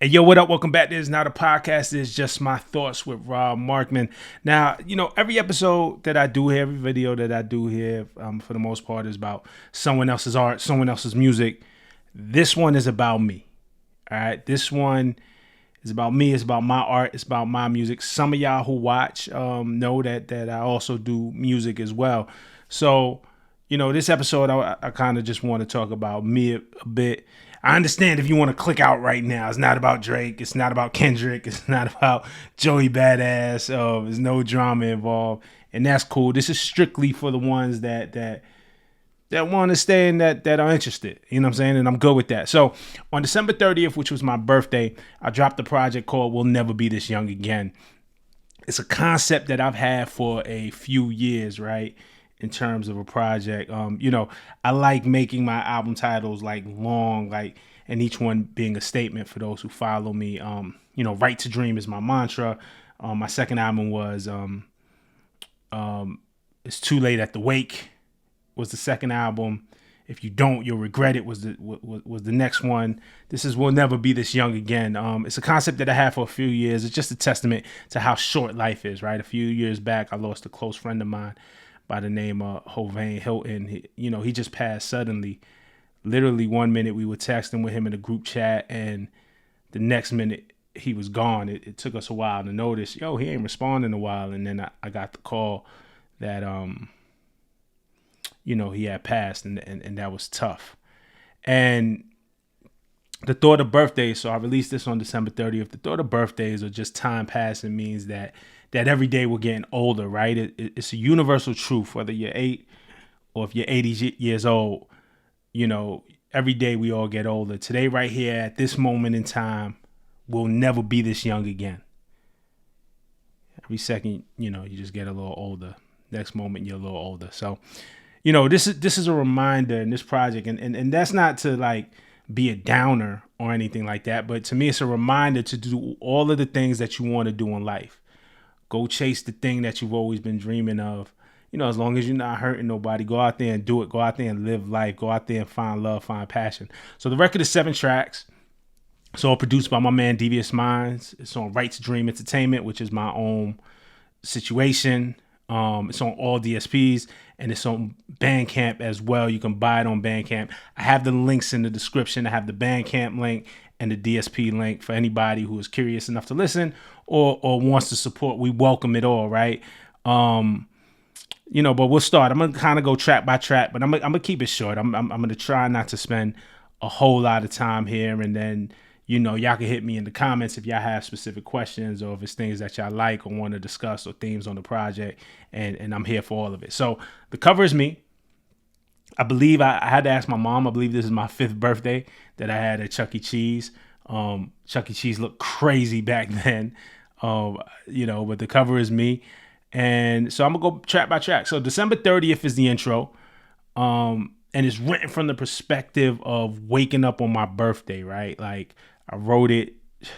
Hey, yo, what up? Welcome back. This is not a podcast. It's just my thoughts with Rob Markman. Now, every episode that I do here, every video that I do here, for the most part, is about someone else's art, someone else's music. This one is about me. All right. This one is about me. It's about my art. It's about my music. Some of y'all who watch know that I also do music as well. So, this episode, I kind of just want to talk about me a bit. I understand if you want to click out right now. It's not about Drake. It's not about Kendrick. It's not about Joey Badass. There's no drama involved, and that's cool. This is strictly for the ones that want to stay and that are interested. You know what I'm saying? And I'm good with that. So on December 30th, which was my birthday, I dropped a project called "We'll Never Be This Young Again." It's a concept that I've had for a few years, right? In terms of a project, I like making my album titles like long, and each one being a statement for those who follow me. Right to Dream is my mantra. My second album was It's Too Late at the Wake was the second album. If you don't, you'll regret it was the next one. This is We'll Never Be This Young Again. It's a concept that I had for a few years. It's just a testament to how short life is, right? A few years back, I lost a close friend of mine by the name of Hovain Hilton. He just passed suddenly. Literally 1 minute we were texting with him in a group chat, and the next minute he was gone. It took us a while to notice, he ain't responding in a while. And then I got the call that, he had passed, and that was tough. And the thought of birthdays, so I released this on December 30th. The thought of birthdays or just time passing means that every day we're getting older, right? It's a universal truth, whether you're 8 or if you're 80 years old, every day we all get older. Today, right here at this moment in time, we'll never be this young again. Every second, you just get a little older. Next moment, you're a little older. So, this is a reminder in this project, and that's not to be a downer or anything like that, but to me, it's a reminder to do all of the things that you want to do in life. Go chase the thing that you've always been dreaming of. As long as you're not hurting nobody, go out there and do it. Go out there and live life. Go out there and find love, find passion. So the record is 7 tracks. It's all produced by my man Devious Minds. It's on Right to Dream Entertainment, which is my own situation. It's on all DSPs, and it's on Bandcamp as well. You can buy it on Bandcamp. I have the links in the description. I have the Bandcamp link and the DSP link for anybody who is curious enough to listen or wants to support. We welcome it all, right? But we'll start. I'm gonna kind of go track by track, but I'm gonna keep it short. I'm gonna try not to spend a whole lot of time here, and then y'all can hit me in the comments if y'all have specific questions or if it's things that y'all like or want to discuss or themes on the project, and I'm here for all of it. So the cover is me. I believe I had to ask my mom. I believe this is my 5th birthday that I had at Chuck E. Cheese. Chuck E. Cheese looked crazy back then, but the cover is me. And so I'm going to go track by track. So December 30th is the intro. And it's written from the perspective of waking up on my birthday, right? Like I wrote it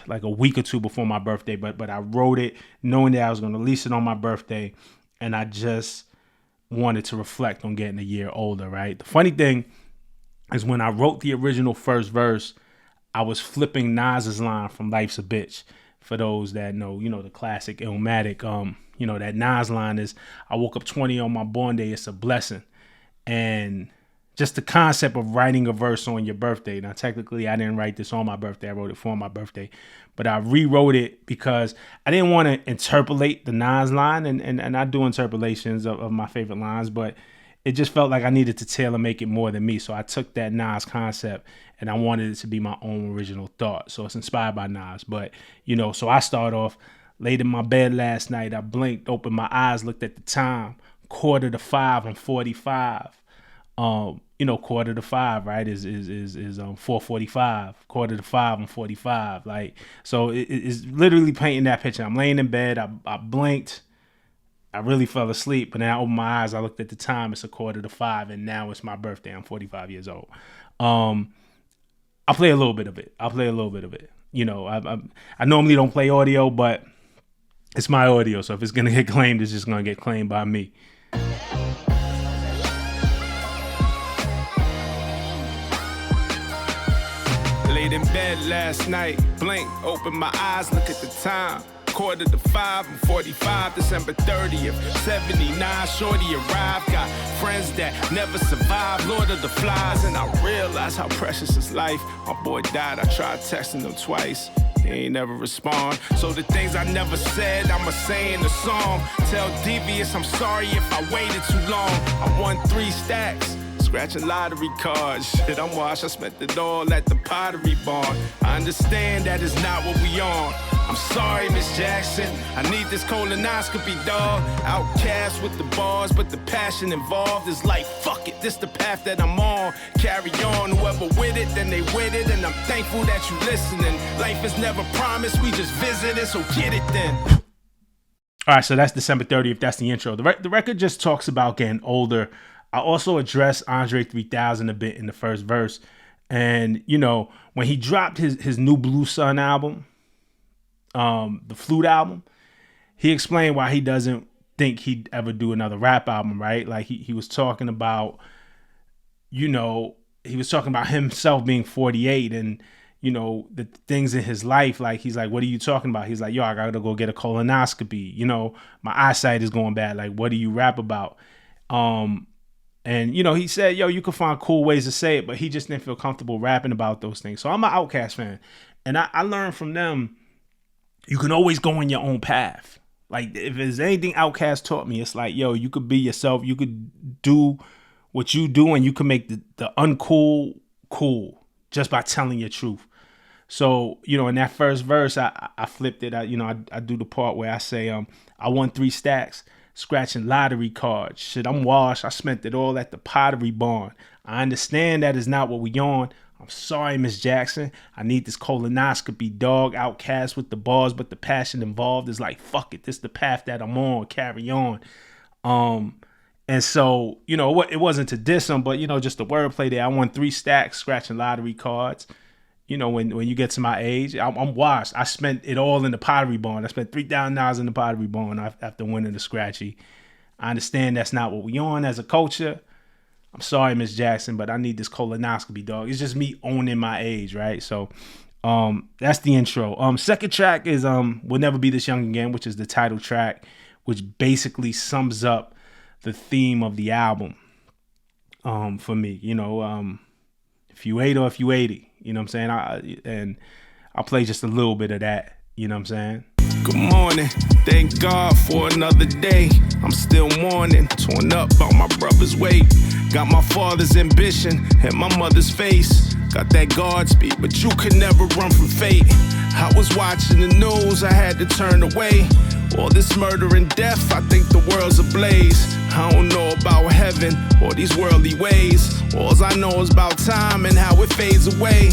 like a week or two before my birthday, but I wrote it knowing that I was going to release it on my birthday. And I just wanted to reflect on getting a year older, right? The funny thing is when I wrote the original first verse, I was flipping Nas's line from Life's a Bitch. For those that know, the classic Illmatic, that Nas line is, I woke up 20 on my born day, it's a blessing. And just the concept of writing a verse on your birthday. Now, technically, I didn't write this on my birthday. I wrote it for my birthday. But I rewrote it because I didn't want to interpolate the Nas line. And I do interpolations of my favorite lines, but it just felt like I needed to tailor make it more than me. So I took that Nas concept and I wanted it to be my own original thought. So it's inspired by Nas. But, so I start off, laid in my bed last night. I blinked, opened my eyes, looked at the time, 4:45 on 45. 4:45, right, is 4:45, 4:45 on 45. So it's literally painting that picture. I'm laying in bed. I blinked. I really fell asleep, but then I opened my eyes. I looked at the time. It's 4:45, and now it's my birthday. I'm 45 years old. I'll play a little bit of it. I normally don't play audio, but it's my audio. So if it's going to get claimed, it's just going to get claimed by me. laid in bed last night, blink, open my eyes, look at the time. 4:45, I'm 45, December 30th, 79, shorty arrived. Got friends that never survived, Lord of the Flies, and I realized how precious is life. My boy died, I tried texting him twice. He ain't never respond. So the things I never said, I'ma say in the song. Tell Devious I'm sorry if I waited too long. I won 3 stacks, scratching lottery cards. Shit, I'm washed, I spent it all at the Pottery Barn. I understand that is not what we on. I'm sorry, Miss Jackson, I need this colonoscopy, dog. Outcast with the bars, but the passion involved is like, fuck it, this the path that I'm on. Carry on, whoever with it, then they with it, and I'm thankful that you listening. Life is never promised, we just visiting, so get it then. All right, so that's December 30th, that's the intro. The record just talks about getting older. I also addressed Andre 3000 a bit in the first verse. And, you know, when he dropped his new Blue Sun album, the Flute album, he explained why he doesn't think he'd ever do another rap album, right? Like he was talking about, you know, he was talking about himself being 48 and, you know, the things in his life. Like, he's like, what are you talking about? He's like, yo, I gotta go get a colonoscopy. You know, my eyesight is going bad. Like, what do you rap about? And, you know, he said, yo, you can find cool ways to say it, but he just didn't feel comfortable rapping about those things. So I'm an Outkast fan. And I learned from them, you can always go on your own path. Like, if there's anything Outkast taught me, it's like, yo, you could be yourself. You could do what you do, and you can make the uncool cool just by telling your truth. So, you know, in that first verse, I flipped it. I do the part where I say, I won 3 stacks, scratching lottery cards. Shit, I'm washed. I spent it all at the Pottery Barn. I understand that is not what we on. I'm sorry, Miss Jackson. I need this colonoscopy, dog. Outcast with the bars, but the passion involved is like, fuck it. This is the path that I'm on. Carry on. And so, you know, it wasn't to diss him, but, you know, just the wordplay there. I won 3 stacks, scratching lottery cards. You know, when you get to my age, I'm washed. I spent it all in the Pottery Barn. I spent $3,000 in the Pottery Barn after winning the scratchy. I understand that's not what we on as a culture. I'm sorry, Miss Jackson, but I need this colonoscopy, dog. It's just me owning my age, right? So that's the intro. Second track is We'll Never Be This Young Again, which is the title track, which basically sums up the theme of the album for me. You know, if you 80 or if you 80, you know what I'm saying? I'll play just a little bit of that, you know what I'm saying? Good morning, thank God for another day. I'm still mourning, torn up about my brother's weight. Got my father's ambition and my mother's face. Got that guard speed, but you could never run from fate. I was watching the news, I had to turn away. All this murder and death, I think the world's ablaze. I don't know about heaven or these worldly ways. All I know is about time and how it fades away.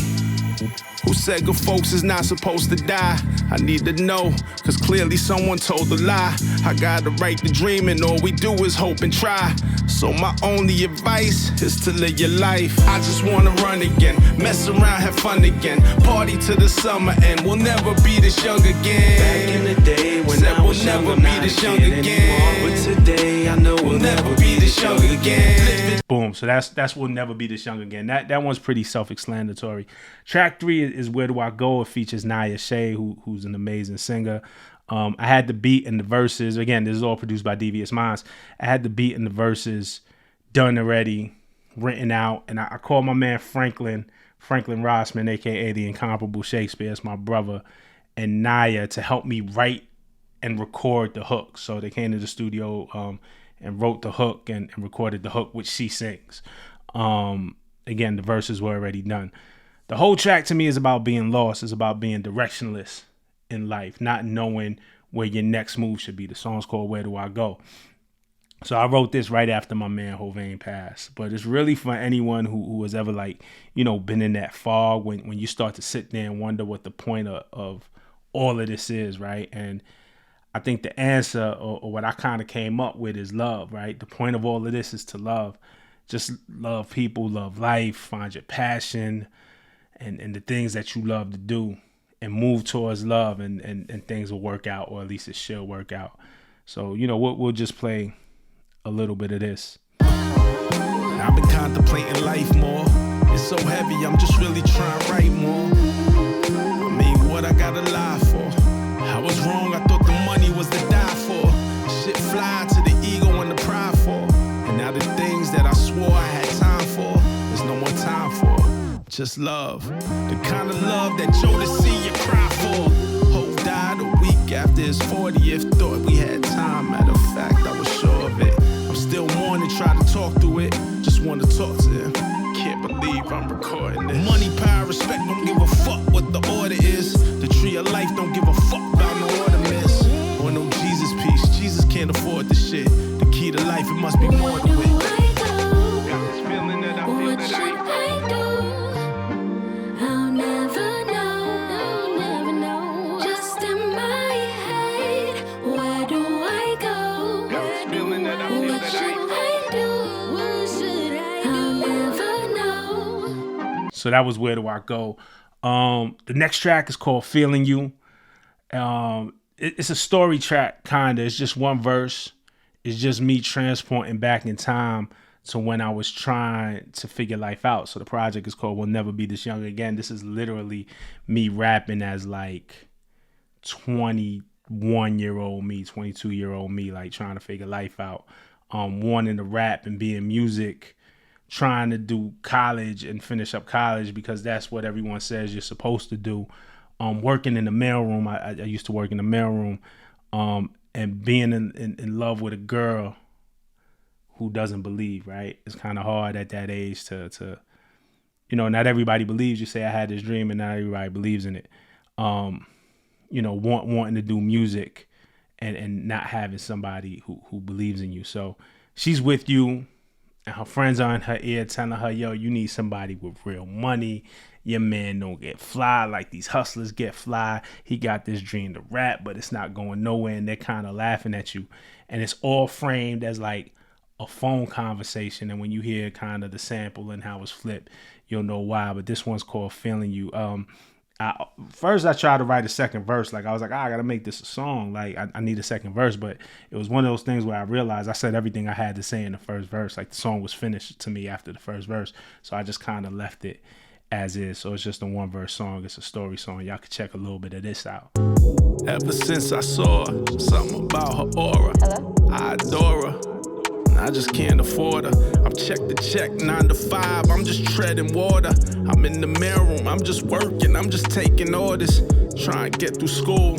Who said good folks is not supposed to die? I need to know, cause clearly someone told a lie. I got a right to dream and all we do is hope and try. So my only advice is to live your life. I just wanna run again, mess around, have fun again. Party to the summer and we'll never be this young again. Back in the day when I was young, I'm not this young again. But today I know we'll never be this young again. Boom. So that's We'll Never Be This Young Again. That one's pretty self-explanatory. Track 3 is Where Do I Go? It features Naya Shea, who's an amazing singer. I had the beat and the verses. Again, this is all produced by Devious Minds. I had the beat and the verses done already, written out, and I called my man Franklin Rossman, aka the Incomparable Shakespeare, it's my brother, and Naya to help me write and record the hook. So they came to the studio and wrote the hook and recorded the hook, which she sings. Again, the verses were already done. The whole track to me is about being lost. It's about being directionless in life, not knowing where your next move should be. The song's called Where Do I Go? So I wrote this right after my man Hovain passed. But it's really for anyone who has ever, like, you know, been in that fog when you start to sit there and wonder what the point of all of this is, right? And I think the answer or what I kind of came up with is love, right? The point of all of this is to love. Just love people, love life, find your passion and the things that you love to do and move towards love and things will work out, or at least it should work out. So, you know, we'll just play a little bit of this. I've been contemplating life more. It's so heavy, I'm just really trying to write more. what I gotta lie for. I was wrong, I thought the money was to die for. Shit fly to the ego and the pride for. And now the things that I swore I had time for, there's no more time for. Just love, the kind of love that Jodeci you cry for. Hope died a week after his 40th. Thought we had time, matter of fact, I was sure of it. I'm still mourning, try to talk through it. Just wanna talk to him. Can't believe I'm recording this. Money, power, respect, don't give a fuck what the order is. The tree of life don't give a fuck about no order miss. Or no Jesus peace, Jesus can't afford this shit. The key to life, it must be more than it. Got this feeling that I feel that I So that was Where Do I Go? The next track is called Feeling You. It's a story track, kind of. It's just one verse. It's just me transporting back in time to when I was trying to figure life out. So the project is called We'll Never Be This Young Again. This is literally me rapping as like 21-year-old me, 22-year-old me, like trying to figure life out. Wanting to rap and be in music, trying to do college and finish up college because that's what everyone says you're supposed to do. Working in the mailroom, I used to work in the mailroom, and being in love with a girl who doesn't believe, right? It's kind of hard at that age to not everybody believes. You say I had this dream and not everybody believes in it. Wanting to do music and not having somebody who believes in you. So she's with you. And her friends are in her ear telling her, yo, you need somebody with real money. Your man don't get fly like these hustlers get fly. He got this dream to rap, but it's not going nowhere. And they're kind of laughing at you. And it's all framed as like a phone conversation. And when you hear kind of the sample and how it's flipped, you'll know why. But this one's called Feeling You. First, I tried to write a second verse. Like, I was like, I got to make this a song. Like, I need a second verse. But it was one of those things where I realized I said everything I had to say in the first verse. Like, the song was finished to me after the first verse. So I just kind of left it as is. So it's just a one-verse song. It's a story song. Y'all can check a little bit of this out. Ever since I saw her, something about her aura. Hello? I adore her. I just can't afford her. I'm check to check, 9 to 5. I'm just treading water. I'm in the mailroom. I'm just working. I'm just taking orders. Trying to get through school.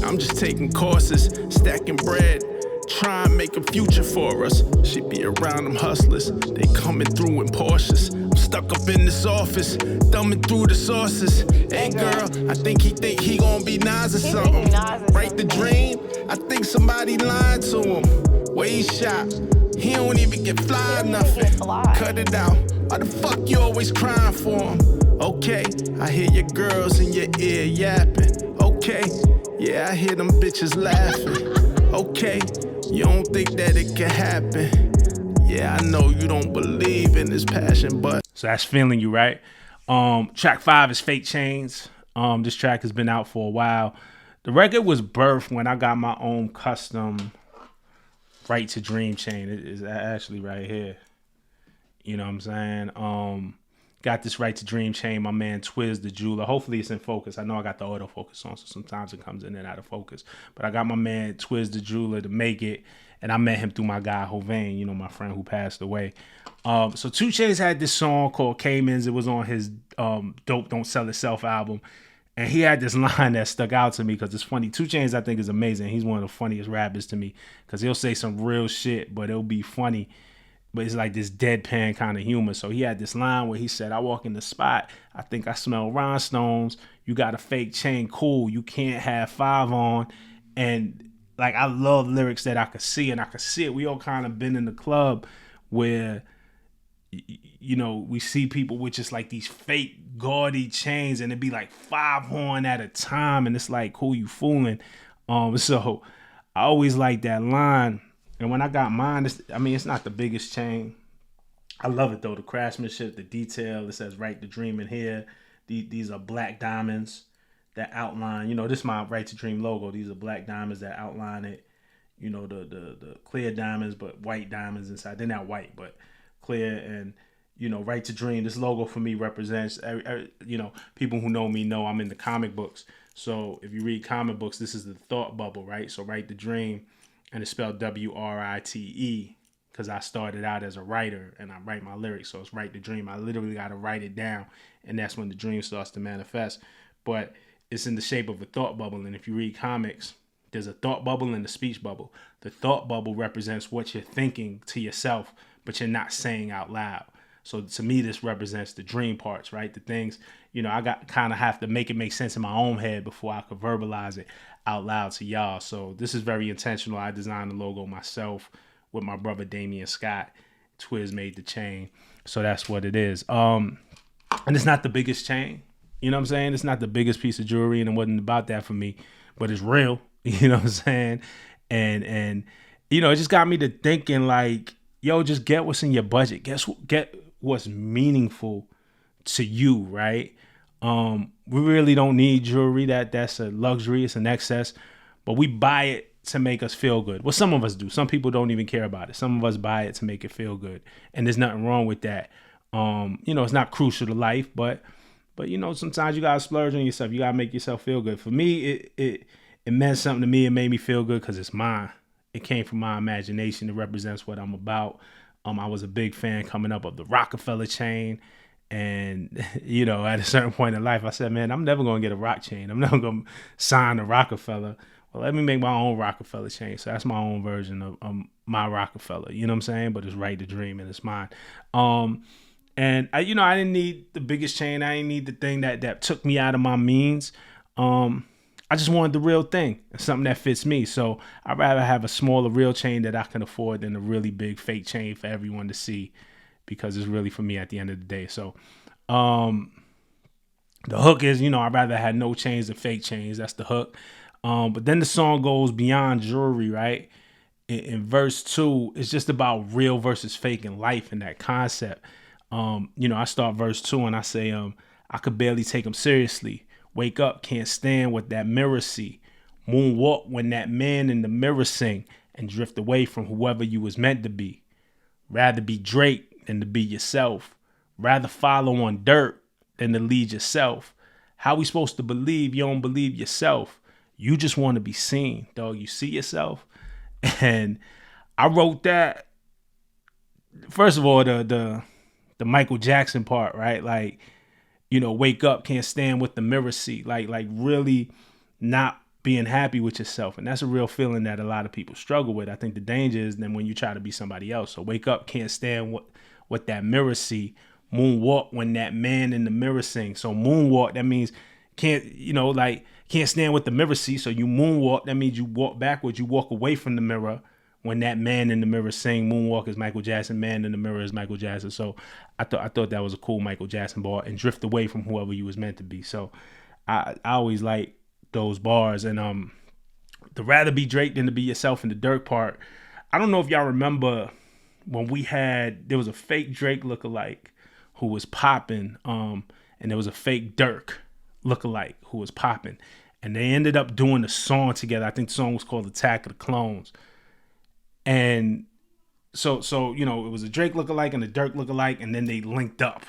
I'm just taking courses, stacking bread. Try and make a future for us. She be around them hustlers. They coming through in Porsches. I'm stuck up in this office, thumbing through the sources. Hey girl, I think he gon' be Nas or something. Write the dream. I think somebody lied to him. Where he shot. He don't even get fly nothing. Cut it out. Why the fuck you always crying for him? Okay, I hear your girls in your ear yapping. Okay, yeah, I hear them bitches laughing. Okay, you don't think that it can happen. Yeah, I know you don't believe in this passion, but... So that's Feeling You, right? Track 5 is Fake Chains. This track has been out for a while. The record was birthed when I got my own custom Right to Dream chain. It is actually right here. You know what I'm saying? Got this Right to Dream chain. My man Twiz the jeweler. Hopefully it's in focus. I know I got the autofocus on, so sometimes it comes in and out of focus. But I got my man Twiz the jeweler to make it, and I met him through my guy Hovain, my friend who passed away. So 2 Chainz had this song called Caymans. It was on his Dope Don't Sell Itself album. And he had this line that stuck out to me because it's funny. 2 Chainz, I think, is amazing. He's one of the funniest rappers to me because he'll say some real shit, but it'll be funny. But it's like this deadpan kind of humor. So he had this line where he said, I walk in the spot, I think I smell rhinestones. You got a fake chain, cool. You can't have 5 on. And like, I love lyrics that I could see, and I could see it. We all kind of been in the club where, we see people with just like these fake gaudy chains, and it'd be like 5 on at a time, and it's like, who you fooling? So I always like that line. And when I got mine, it's not the biggest chain. I love it though, the craftsmanship, the detail. It says Right to Dream in here. These are black diamonds that outline, this is my Right to Dream logo. These are black diamonds that outline it. The clear diamonds, but white diamonds inside. They're not white, but clear. And Right to Dream, this logo for me represents, people who know me know I'm in the comic books. So if you read comic books, this is the thought bubble, right? So write the dream, and it's spelled WRITE because I started out as a writer and I write my lyrics. So it's write the dream. I literally got to write it down, and that's when the dream starts to manifest. But it's in the shape of a thought bubble. And if you read comics, there's a thought bubble and a speech bubble. The thought bubble represents what you're thinking to yourself, but you're not saying out loud. So to me, this represents the dream parts, right? The things, I kind of have to make it make sense in my own head before I could verbalize it out loud to y'all. So this is very intentional. I designed the logo myself with my brother Damian Scott. Twiz made the chain. So that's what it is. And it's not the biggest chain. You know what I'm saying? It's not the biggest piece of jewelry, and it wasn't about that for me, but it's real. You know what I'm saying? And it just got me to thinking like, yo, just get what's in your budget. Get what's meaningful to you, right? We really don't need jewelry. That's a luxury. It's an excess, but we buy it to make us feel good. Well, some of us do. Some people don't even care about it. Some of us buy it to make it feel good, and there's nothing wrong with that. It's not crucial to life, but sometimes you gotta splurge on yourself. You gotta make yourself feel good. For me, it meant something to me. It made me feel good because it's mine. It came from my imagination. It represents what I'm about. I was a big fan coming up of the Rockefeller chain. And, at a certain point in life, I said, man, I'm never going to get a rock chain. I'm never going to sign a Rockefeller. Well, let me make my own Rockefeller chain. So that's my own version of my Rockefeller. You know what I'm saying? But it's right to dream and it's mine. And I didn't need the biggest chain. I didn't need the thing that took me out of my means. I just wanted the real thing, something that fits me. So I'd rather have a smaller real chain that I can afford than a really big fake chain for everyone to see, because it's really for me at the end of the day. So the hook is, I'd rather have no chains than fake chains. That's the hook. But then the song goes beyond jewelry, right? In verse 2, it's just about real versus fake in life and that concept. I start verse 2 and I say, I could barely take them seriously. Wake up, can't stand what that mirror see. Moonwalk when that man in the mirror sing, and drift away from whoever you was meant to be. Rather be Drake than to be yourself. Rather follow on dirt than to lead yourself. How we supposed to believe you don't believe yourself? You just want to be seen, dog. You see yourself? And I wrote that, first of all, the Michael Jackson part, right? Like, wake up, can't stand what the mirror see. Like really not being happy with yourself. And that's a real feeling that a lot of people struggle with. I think the danger is then when you try to be somebody else. So wake up, can't stand what that mirror see. Moonwalk when that man in the mirror sing. So moonwalk, that means can't stand what the mirror see. So you moonwalk, that means you walk backwards, you walk away from the mirror. When that man in the mirror sing, moonwalk is Michael Jackson, man in the mirror is Michael Jackson. So I thought that was a cool Michael Jackson bar, and drift away from whoever you was meant to be. So I always like those bars. And the rather be Drake than to be yourself in the Dirk part. I don't know if y'all remember when there was a fake Drake lookalike who was popping, and there was a fake Dirk lookalike who was popping, and they ended up doing a song together. I think the song was called Attack of the Clones. And so it was a Drake lookalike and a Dirk lookalike, and then they linked up.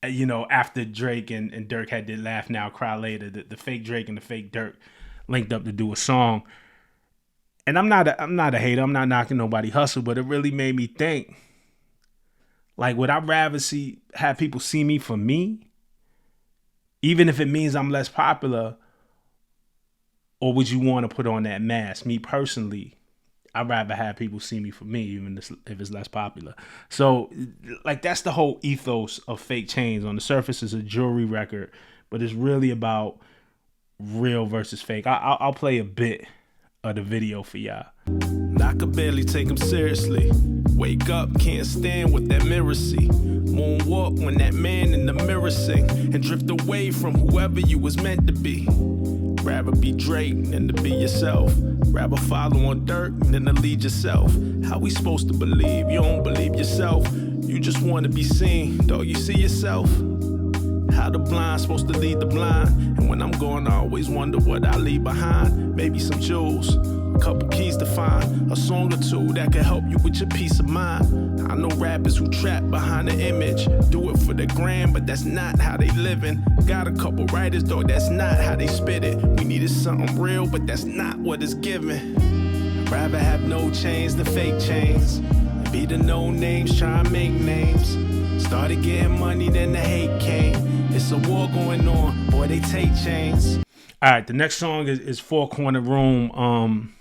After Drake and Dirk had their Laugh Now, Cry Later, the fake Drake and the fake Dirk linked up to do a song. And I'm not a hater. I'm not knocking nobody hustle, but it really made me think. Like, would I rather have people see me for me, even if it means I'm less popular, or would you want to put on that mask? Me personally, I'd rather have people see me for me, even if it's less popular. So, like, that's the whole ethos of Fake Chains. On the surface, it's a jewelry record, but it's really about real versus fake. I'll play a bit of the video for y'all. I could barely take him seriously. Wake up, can't stand what that mirror see. Moonwalk when that man in the mirror sing, and drift away from whoever you was meant to be. Rather be Drake than to be yourself. Rather follow on dirt than to lead yourself. How we supposed to believe you don't believe yourself? You just want to be seen, dog. You see yourself? How the blind supposed to lead the blind? And when I'm gone, I always wonder what I leave behind. Maybe some jewels, a couple keys to find, a song or two that can help you with your peace of mind. I know rappers who trap behind the image, do it for the gram, but that's not how they living. Got a couple writers, though, that's not how they spit it. We needed something real, but that's not what it's given. I'd rather have no chains than fake chains, and be the no names, try and make names. Started getting money, then the hate came. It's a war going on, boy, they take chains. All right, the next song is Four Corner Room.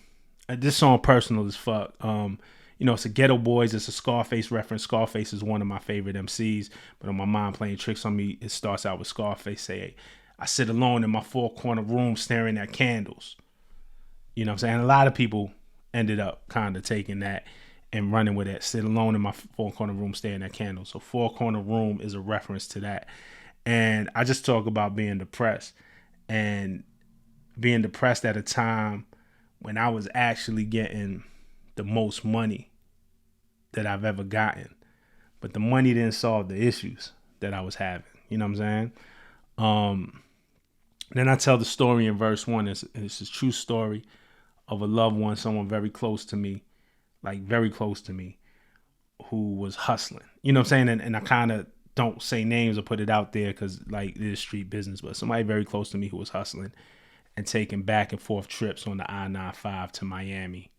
This song personal as fuck. You know, it's a Ghetto Boys. It's a Scarface reference. Scarface is one of my favorite MCs. But on my mind playing tricks on me, it starts out with Scarface say, I sit alone in my four corner room staring at candles. You know what I'm saying? A lot of people ended up kind of taking that and running with it. Sit alone in my four corner room staring at candles. So Four Corner Room is a reference to that. And I just talk about being depressed. And being depressed at a time when I was actually getting the most money that I've ever gotten. But the money didn't solve the issues that I was having. You know what I'm saying? Then I tell the story in verse 1. It's a true story of a loved one, someone very close to me, like very close to me, who was hustling. You know what I'm saying? And I kind of don't say names or put it out there because like it is street business, but somebody very close to me who was hustling and taking back and forth trips on the I-95 to Miami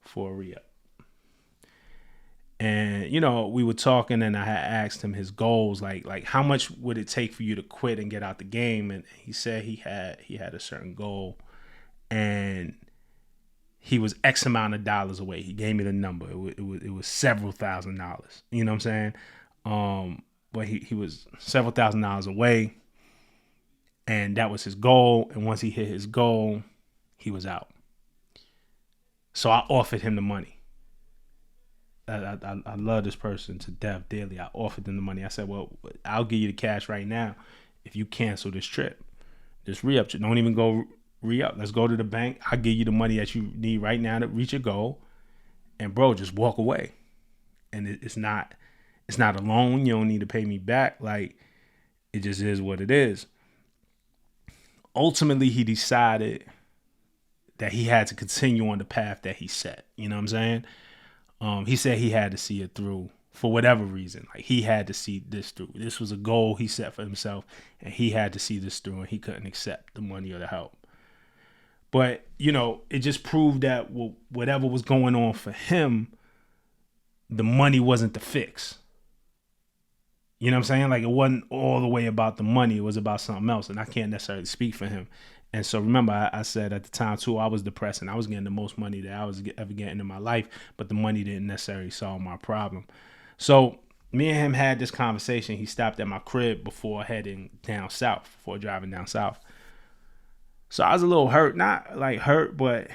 for a re-up. And, you know, we were talking and I had asked him his goals, like how much would it take for you to quit and get out the game? And he said he had a certain goal and he was X amount of dollars away. He gave me the number. It was several $1,000s. You know what I'm saying? But he was several $1,000s away. And that was his goal. And once he hit his goal, he was out. So I offered him the money. I love this person to death dearly. I offered them the money. I said, well, I'll give you the cash right now if you cancel this trip. This re-up trip. Don't even go re-up. Let's go to the bank. I'll give you the money that you need right now to reach your goal. And bro, just walk away. And it's not a loan. You don't need to pay me back. Like, it just is what it is. Ultimately, he decided that he had to continue on the path that he set. You know what I'm saying? He said he had to see it through for whatever reason. Like, he had to see this through. This was a goal he set for himself, and he had to see this through, and he couldn't accept the money or the help. But, you know, it just proved that whatever was going on for him, the money wasn't the fix. You know what I'm saying? Like, it wasn't all the way about the money. It was about something else, and I can't necessarily speak for him. And so remember, I said at the time, too, I was depressed, and I was getting the most money that I was ever getting in my life, but the money didn't necessarily solve my problem. So me and him had this conversation. He stopped at my crib before driving down south. So I was a little hurt, not like hurt, but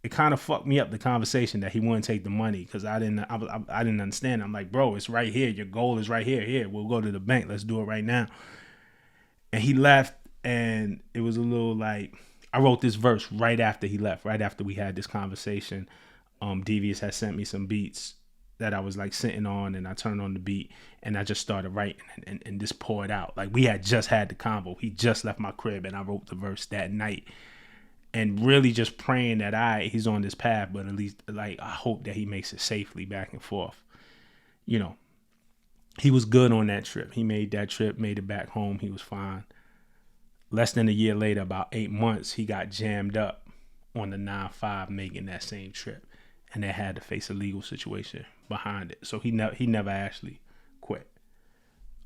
it kind of fucked me up, the conversation that he wouldn't take the money because I didn't understand. I'm like, bro, it's right here. Your goal is right here. Here, we'll go to the bank. Let's do it right now. And he left. And it was a little like, I wrote this verse right after he left, right after we had this conversation. Devious had sent me some beats that I was like sitting on, and I turned on the beat and I just started writing and this poured out. Like, we had just had the convo. He just left my crib and I wrote the verse that night. And really just praying that he's on this path, but at least like I hope that he makes it safely back and forth. You know, he was good on that trip. He made that trip, made it back home. He was fine. Less than a year later, about 8 months, he got jammed up on the 9-5 making that same trip. And they had to face a legal situation behind it. So he never actually quit.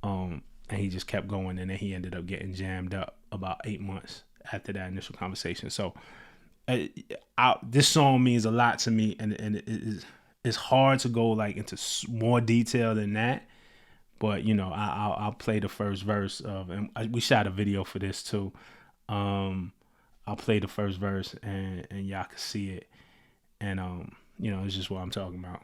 And he just kept going. And then he ended up getting jammed up about 8 months after that initial conversation. So this song means a lot to me. And it's hard to go like into more detail than that. But, you know, I'll play the first verse of, and we shot a video for this too. I'll play the first verse and y'all can see it. And, you know, it's just what I'm talking about.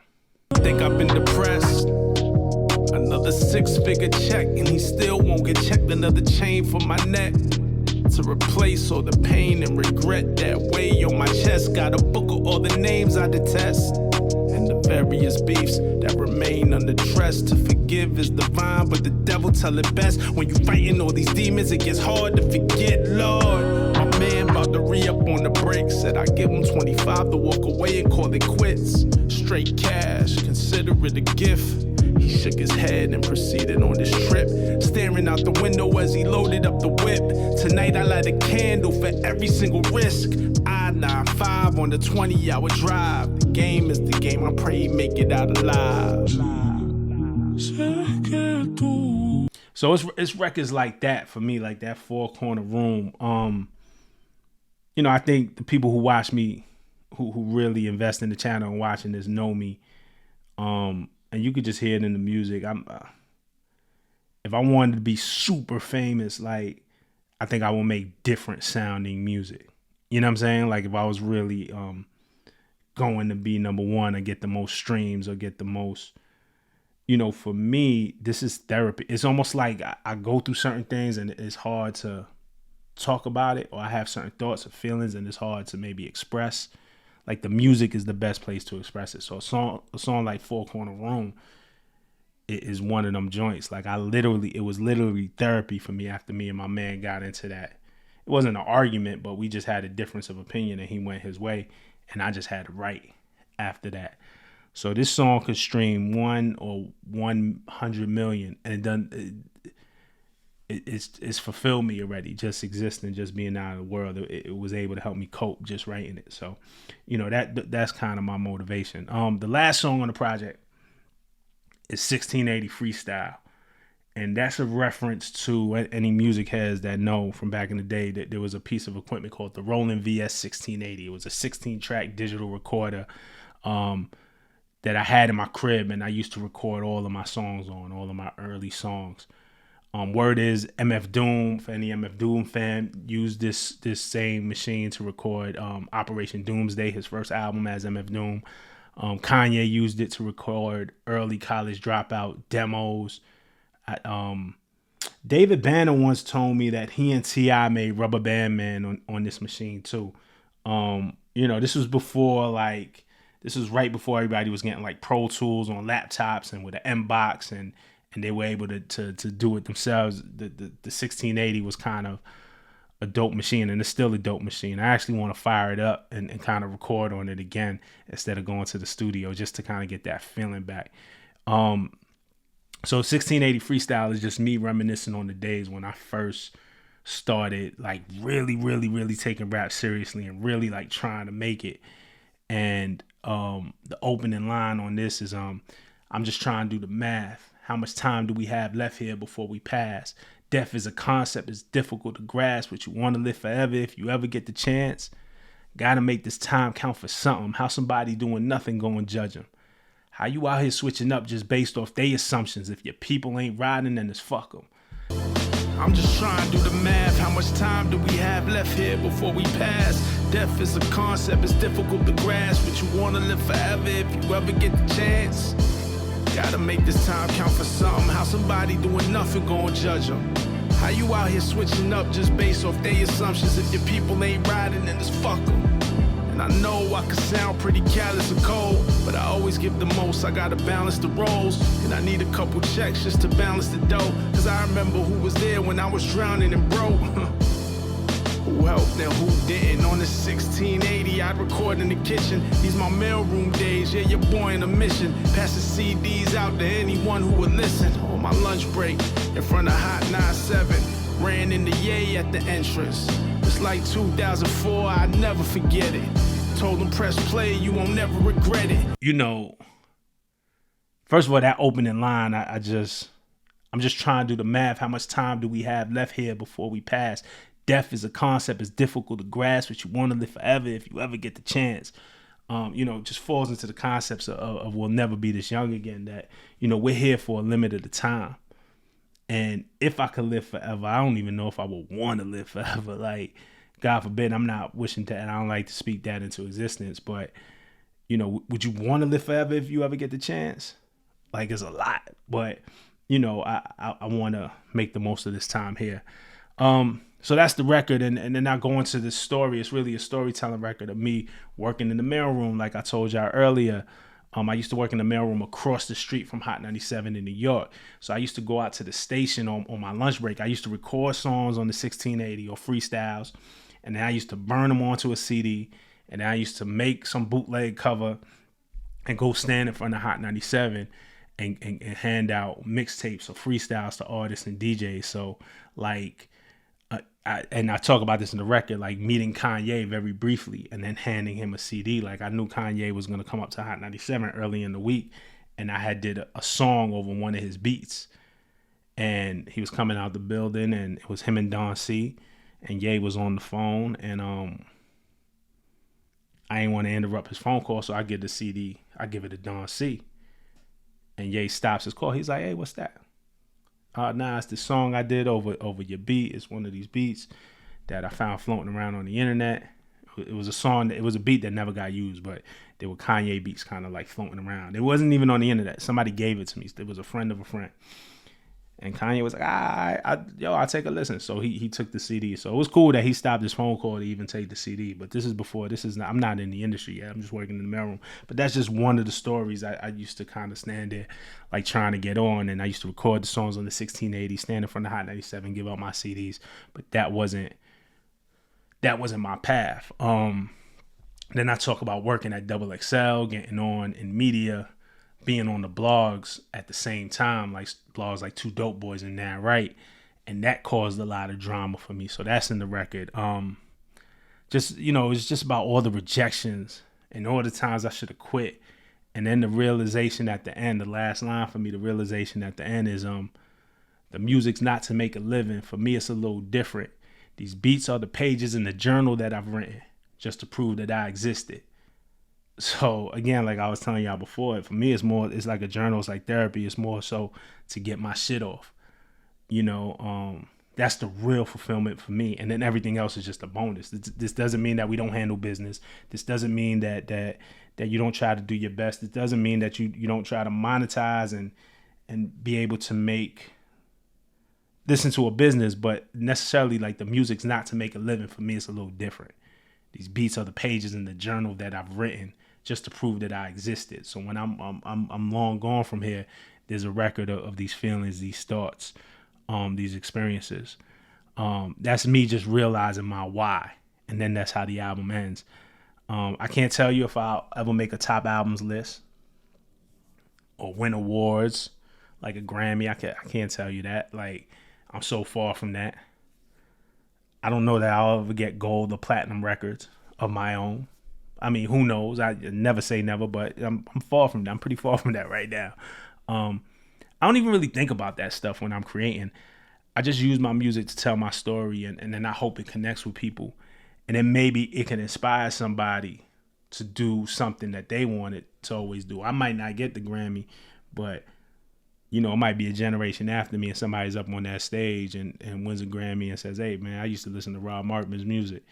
Think I've been depressed. Another 6-figure check and he still won't get checked. Another chain for my neck to replace all the pain and regret that weigh on my chest. Got a book of all the names I detest. And the various beefs that remain unaddressed. To forgive is divine, but the devil tell it best. When you fighting all these demons, it gets hard to forget, Lord. My man about to re-up on the break. Said I give him 25 to walk away and call it quits. Straight cash, consider it a gift. He shook his head and proceeded on this trip, staring out the window as he loaded up the whip. Tonight I light a candle for every single risk. I-95 on the 20-hour drive. The game is the game, I pray he make it out alive. So it's records like that for me, like that Four Corner Room. You know, I think the people who watch me, who really invest in the channel and watching this know me. And you could just hear it in the music. If I wanted to be super famous, like, I think I will make different sounding music. You know what I'm saying? Like, if I was really going to be number one or get the most streams or get the most, you know, for me, this is therapy. It's almost like I go through certain things and it's hard to talk about it, or I have certain thoughts or feelings and it's hard to maybe express. Like, the music is the best place to express it. So a song like Four Corner Room is one of them joints. Like, it was literally therapy for me after me and my man got into that. It wasn't an argument, but we just had a difference of opinion and he went his way and I just had to write after that. So this song could stream 1 or 100 million and it's fulfilled me already. Just existing, just being out of the world, it was able to help me cope just writing it. So, you know, that's kind of my motivation. The last song on the project is 1680 Freestyle, and that's a reference to any music heads that know from back in the day that there was a piece of equipment called the Roland VS 1680. It was a 16-track digital recorder that I had in my crib, and I used to record all of my songs on, all of my early songs. Word is MF Doom, for any MF Doom fan, used this same machine to record Operation Doomsday, his first album as MF Doom. Kanye used it to record early College Dropout demos. David Banner once told me that he and T.I. made Rubber Band Man on this machine too. You know, this was right before everybody was getting like Pro Tools on laptops and with an MBox and they were able to do it themselves. The 1680 was kind of a dope machine, and it's still a dope machine. I actually want to fire it up and kind of record on it again instead of going to the studio, just to kind of get that feeling back. So 1680 Freestyle is just me reminiscing on the days when I first started like really, really, really taking rap seriously and really like trying to make it. And the opening line on this is I'm just trying to do the math. How much time do we have left here before we pass? Death is a concept that's difficult to grasp, but you want to live forever if you ever get the chance. Gotta make this time count for something. How somebody doing nothing go and judge them? How you out here switching up just based off their assumptions? If your people ain't riding, then it's fuck them. I'm just trying to do the math. How much time do we have left here before we pass? Death is a concept, it's difficult to grasp, but you want to live forever if you ever get the chance. Gotta make this time count for something. How somebody doing nothing gon' judge them? How you out here switching up just based off their assumptions? If your people ain't riding, then it's fuck them. And I know I can sound pretty callous or cold, but I always give the most. I gotta balance the roles, and I need a couple checks just to balance the dough. Cause I remember who was there when I was drowning and broke. Who helped and who didn't. On the 1680, I'd record in the kitchen. These my mailroom days, yeah, your boy in a mission. Passing CDs out to anyone who would listen. On my lunch break, in front of Hot 97, ran into Ye at the entrance. It's like 2004, I'd never forget it. Told him press play, you won't never regret it. You know, first of all, that opening line, I'm just trying to do the math. How much time do we have left here before we pass? Death is a concept, it's difficult to grasp, but you want to live forever if you ever get the chance. You know, just falls into the concepts of we'll never be this young again, that, you know, we're here for a limited time. And if I could live forever, I don't even know if I would want to live forever. Like, God forbid, I'm not wishing that, and I don't like to speak that into existence, but, you know, would you want to live forever if you ever get the chance? Like, it's a lot, but, you know, I want to make the most of this time here. So that's the record, and then I go into this story. It's really a storytelling record of me working in the mailroom, like I told y'all earlier. I used to work in the mailroom across the street from Hot 97 in New York. So I used to go out to the station on my lunch break. I used to record songs on the 1680 or freestyles, and then I used to burn them onto a CD, and then I used to make some bootleg cover and go stand in front of Hot 97 and hand out mixtapes or freestyles to artists and DJs. So like, I talk about this in the record, like meeting Kanye very briefly and then handing him a CD. Like I knew Kanye was going to come up to Hot 97 early in the week, and I had did a song over one of his beats, and he was coming out the building, and it was him and Don C, and Ye was on the phone, and I didn't want to interrupt his phone call, so I give the CD, I give it to Don C, and Ye stops his call. He's like, "Hey, what's that?" Nah, it's the song I did over your beat. It's one of these beats that I found floating around on the internet. It was a song, it was a beat that never got used, but there were Kanye beats kind of like floating around. It wasn't even on the internet. Somebody gave it to me. It was a friend of a friend. And Kanye was like, I'll take a listen. So he took the CD. So it was cool that he stopped his phone call to even take the CD. But I'm not in the industry yet. I'm just working in the mailroom. But that's just one of the stories. I used to kind of stand there like trying to get on. And I used to record the songs on the 1680, stand in front of Hot 97, give out my CDs. But that wasn't my path. Then I talk about working at Double XL, getting on in media, being on the blogs at the same time, like blogs like Two Dope Boys and Now Right, and that caused a lot of drama for me. So that's in the record. It's just about all the rejections and all the times I should have quit, and then the realization at the end, the last line for me, the realization at the end is the music's not to make a living. For me, it's a little different. These beats are the pages in the journal that I've written just to prove that I existed. So again, like I was telling y'all before, for me, it's like a journal, it's like therapy. It's more so to get my shit off. That's the real fulfillment for me. And then everything else is just a bonus. This doesn't mean that we don't handle business. This doesn't mean that you don't try to do your best. It doesn't mean that you don't try to monetize and be able to make this into a business, but necessarily like the music's not to make a living. For me, it's a little different. These beats are the pages in the journal that I've written just to prove that I existed. So when I'm long gone from here, there's a record of these feelings, these thoughts, these experiences. That's me just realizing my why, and then that's how the album ends. I can't tell you if I'll ever make a top albums list or win awards like a Grammy. I can't tell you that. Like, I'm so far from that. I don't know that I'll ever get gold or platinum records of my own. I mean, who knows? I never say never, but I'm far from that. I'm pretty far from that right now. I don't even really think about that stuff when I'm creating. I just use my music to tell my story, and then I hope it connects with people. And then maybe it can inspire somebody to do something that they wanted to always do. I might not get the Grammy, but it might be a generation after me and somebody's up on that stage and wins a Grammy and says, "Hey, man, I used to listen to Rob Markman's music."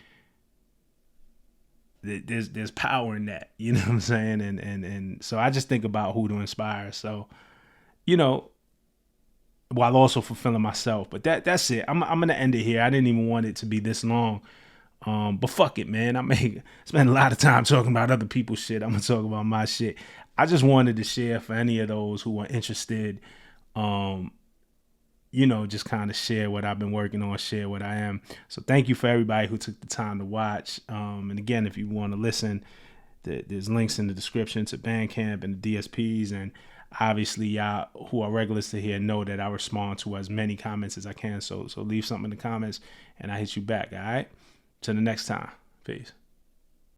There's power in that, you know what I'm saying? And so I just think about who to inspire. So, while also fulfilling myself. But that's it. I'm going to end it here. I didn't even want it to be this long. But fuck it, man. I spend a lot of time talking about other people's shit. I'm going to talk about my shit. I just wanted to share for any of those who are interested, just kind of share what I've been working on, share what I am. So thank you for everybody who took the time to watch. And again, if you want to listen, there's links in the description to Bandcamp and the DSPs. And obviously, y'all who are regulars to here know that I respond to as many comments as I can. So leave something in the comments and I hit you back, all right? Till the next time. Peace.